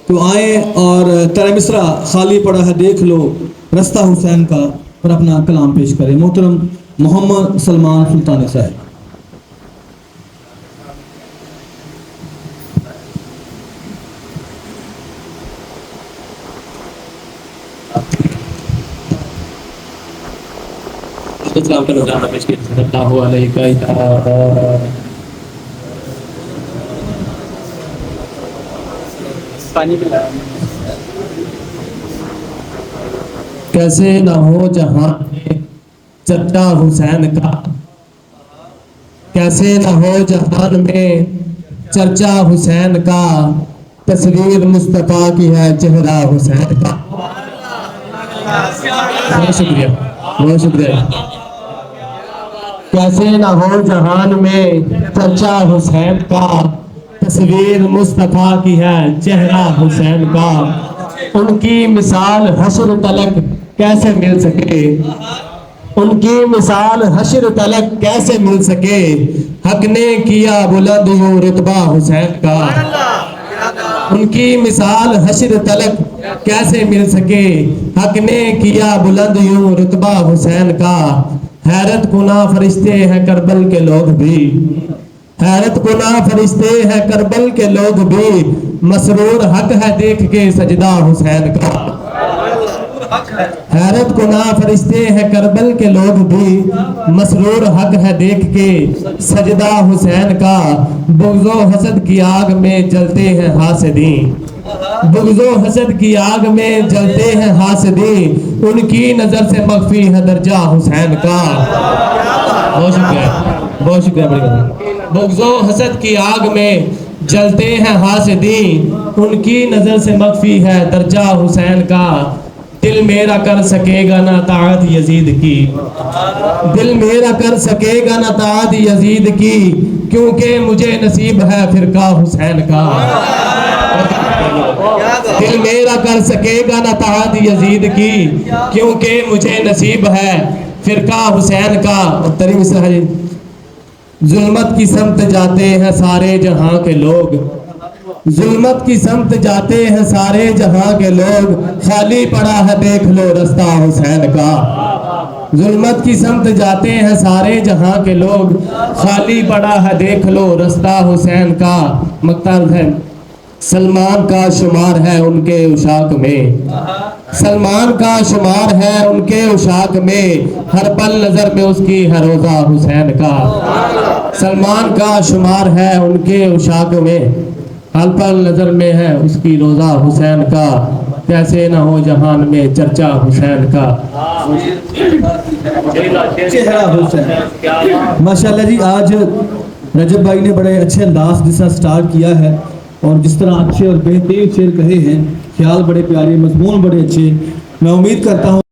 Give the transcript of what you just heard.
تو آئیں اور تر مصرع خالی پڑا ہے دیکھ لو رستہ حسین کا پر اپنا کلام پیش کریں محترم محمد سلمان سلطانی صاحب۔ کیسے نہ ہو جہاں میں چچا حسین کا، کیسے نہ ہو جہان میں چرچا حسین کا، تصویر مصطفیٰ کی ہے چہرہ حسین کا۔ بہت شکریہ بہت شکریہ۔ کیسے نہ ہو جہان میں چرچا حسین کا، تصویر مصطفیٰ کی ہے چہرہ حسین کا، ان کی مثال حشر تلک کیسے مل سکے، ان کی مثال حشر تلک کیسے مل سکے، حق نے کیا بلند یوں رتبہ حسین کا، ان کی مثال حشر تلک کیسے مل سکے، حق نے کیا بلند یوں رتبہ حسین کا۔ حیرت کنا فرشتے ہیں کربل کے لوگ بھی، حیرت کنا فرشتے ہیں کربل کے لوگ بھی، مسرور حق ہے دیکھ کے سجدہ حسین کا۔ حیرت کنا فرشتے ہیں کربل کے لوگ بھی، مسرور حق ہے دیکھ کے سجدہ حسین کا۔ بغض و حسد کی آگ میں جلتے ہیں حاسدین، بغض و حسد کی آگ میں جلتے ہیں حاسدین، ان کی نظر سے مخفی ہے درجہ حسین کا۔ بہت شکریہ بہت شکریہ بڑی بات۔ بغض و حسد کی آگ میں جلتے ہیں حاسدین، ان کی نظر سے مخفی ہے درجہ حسین کا۔ دل میرا کر سکے گا نہ طاعت یزید کی، دل میرا کر سکے گا نہ طاعت یزید کی، کیونکہ مجھے نصیب ہے فرقہ حسین کا۔ دل میرا کر سکے گا نہ طاعت یزید کی، کیونکہ مجھے نصیب ہے فرقہ حسین کا۔ تریم مصرع ہے، ظلمت کی سمت جاتے ہیں سارے جہاں کے لوگ، ظلمت کی سمت جاتے ہیں سارے جہاں کے لوگ، خالی پڑا ہے دیکھ لو رستہ حسین کا۔ ظلمت کی سمت جاتے ہیں سارے جہاں کے لوگ، خالی پڑا ہے دیکھ لو رستہ حسین کا۔ مقتل ہے، سلمان کا شمار ہے ان کے عشاق میں، سلمان کا شمار ہے ان کے عشاق میں، ہر پل نظر میں اس کی ہے روضہ حسین کا۔ سلمان کا شمار ہے ان کے عشاق میں، ہر پل نظر میں ہے اس کی روضہ حسین کا، کیسے نہ ہو جہان میں چرچا حسین کا۔ چہرہ حسین۔ ماشاءاللہ جی، آج رجب بھائی نے بڑے اچھے انداز جس طرح سٹارٹ کیا ہے اور جس طرح اچھے اور بہترین شعر کہے ہیں، خیال بڑے پیارے، مضمون بڑے اچھے۔ میں امید کرتا ہوں